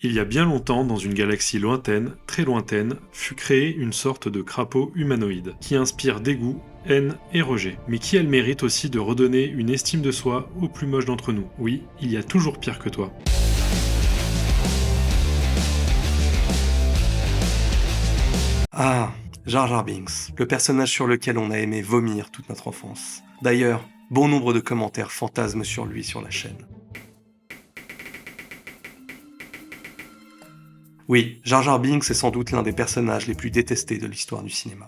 Il y a bien longtemps, dans une galaxie lointaine, très lointaine, fut créée une sorte de crapaud humanoïde, qui inspire dégoût, haine et rejet, mais qui a le mérite aussi de redonner une estime de soi aux plus moches d'entre nous. Oui, il y a toujours pire que toi. Ah, Jar Jar Binks, le personnage sur lequel on a aimé vomir toute notre enfance. D'ailleurs, bon nombre de commentaires fantasment sur lui sur la chaîne. Oui, Jar Jar Binks est sans doute l'un des personnages les plus détestés de l'histoire du cinéma.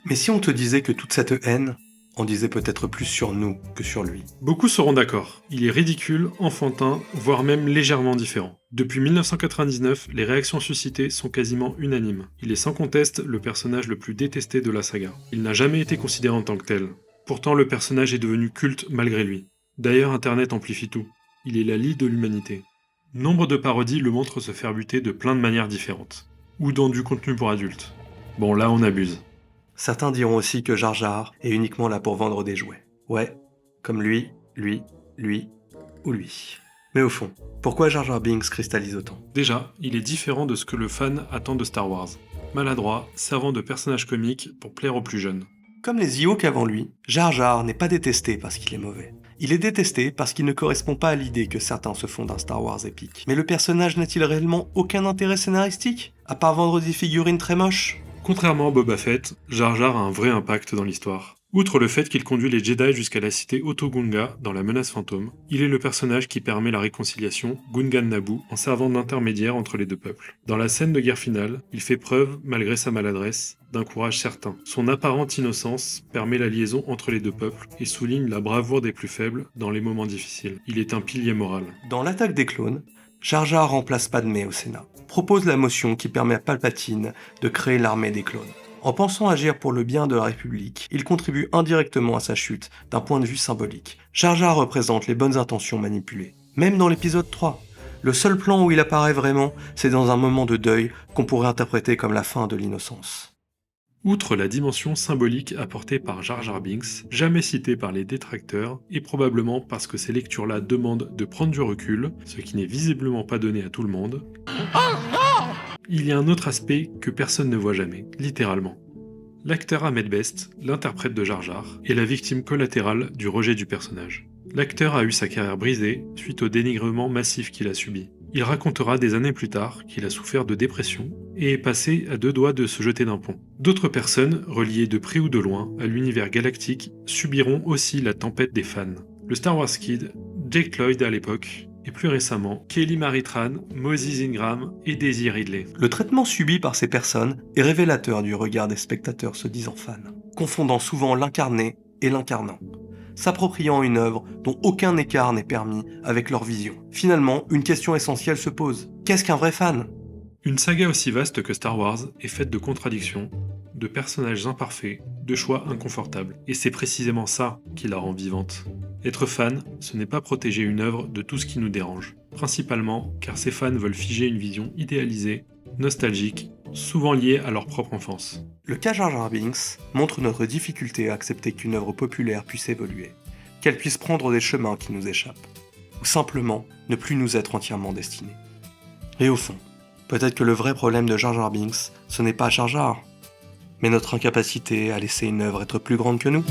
Mais si on te disait que toute cette haine en disait peut-être plus sur nous que sur lui. Beaucoup seront d'accord, il est ridicule, enfantin, voire même légèrement différent. Depuis 1999, les réactions suscitées sont quasiment unanimes. Il est sans conteste le personnage le plus détesté de la saga. Il n'a jamais été considéré en tant que tel. Pourtant, le personnage est devenu culte malgré lui. D'ailleurs, Internet amplifie tout. Il est la lie de l'humanité. Nombre de parodies le montrent se faire buter de plein de manières différentes. Ou dans du contenu pour adultes. Bon, là on abuse. Certains diront aussi que Jar Jar est uniquement là pour vendre des jouets. Ouais, comme lui ou lui. Mais au fond, pourquoi Jar Jar Binks cristallise autant ? Déjà, il est différent de ce que le fan attend de Star Wars. Maladroit, servant de personnage comique pour plaire aux plus jeunes. Comme les Ewoks avant lui, Jar Jar n'est pas détesté parce qu'il est mauvais. Il est détesté parce qu'il ne correspond pas à l'idée que certains se font d'un Star Wars épique. Mais le personnage n'a-t-il réellement aucun intérêt scénaristique ? À part vendre des figurines très moches ? Contrairement à Boba Fett, Jar Jar a un vrai impact dans l'histoire. Outre le fait qu'il conduit les Jedi jusqu'à la cité Otoh-Gunga dans La Menace Fantôme, il est le personnage qui permet la réconciliation Gungan-Naboo en servant d'intermédiaire entre les deux peuples. Dans la scène de guerre finale, il fait preuve, malgré sa maladresse, d'un courage certain. Son apparente innocence permet la liaison entre les deux peuples et souligne la bravoure des plus faibles dans les moments difficiles. Il est un pilier moral. Dans l'attaque des clones, Jar Jar remplace Padmé au Sénat, propose la motion qui permet à Palpatine de créer l'armée des clones. En pensant agir pour le bien de la République, il contribue indirectement à sa chute d'un point de vue symbolique. Jar Jar représente les bonnes intentions manipulées. Même dans l'épisode 3, le seul plan où il apparaît vraiment, c'est dans un moment de deuil qu'on pourrait interpréter comme la fin de l'innocence. Outre la dimension symbolique apportée par Jar Jar Binks, jamais citée par les détracteurs, et probablement parce que ces lectures-là demandent de prendre du recul, ce qui n'est visiblement pas donné à tout le monde, il y a un autre aspect que personne ne voit jamais, littéralement. L'acteur Ahmed Best, l'interprète de Jar Jar, est la victime collatérale du rejet du personnage. L'acteur a eu sa carrière brisée suite au dénigrement massif qu'il a subi. Il racontera des années plus tard qu'il a souffert de dépression et est passé à 2 doigts de se jeter d'un pont. D'autres personnes, reliées de près ou de loin à l'univers galactique, subiront aussi la tempête des fans. Le Star Wars Kid, Jake Lloyd à l'époque, et plus récemment, Kelly Marie Tran, Moses Ingram et Daisy Ridley. Le traitement subi par ces personnes est révélateur du regard des spectateurs se disant fans, confondant souvent l'incarné et l'incarnant, s'appropriant une œuvre dont aucun écart n'est permis avec leur vision. Finalement, une question essentielle se pose. Qu'est-ce qu'un vrai fan ? Une saga aussi vaste que Star Wars est faite de contradictions, de personnages imparfaits, de choix inconfortables. Et c'est précisément ça qui la rend vivante. Être fan, ce n'est pas protéger une œuvre de tout ce qui nous dérange. Principalement car ces fans veulent figer une vision idéalisée, nostalgique, souvent liée à leur propre enfance. Le cas Jar Jar Binks montre notre difficulté à accepter qu'une œuvre populaire puisse évoluer, qu'elle puisse prendre des chemins qui nous échappent, ou simplement ne plus nous être entièrement destinée. Et au fond, peut-être que le vrai problème de Jar Jar Binks, ce n'est pas Jar Jar, mais notre incapacité à laisser une œuvre être plus grande que nous.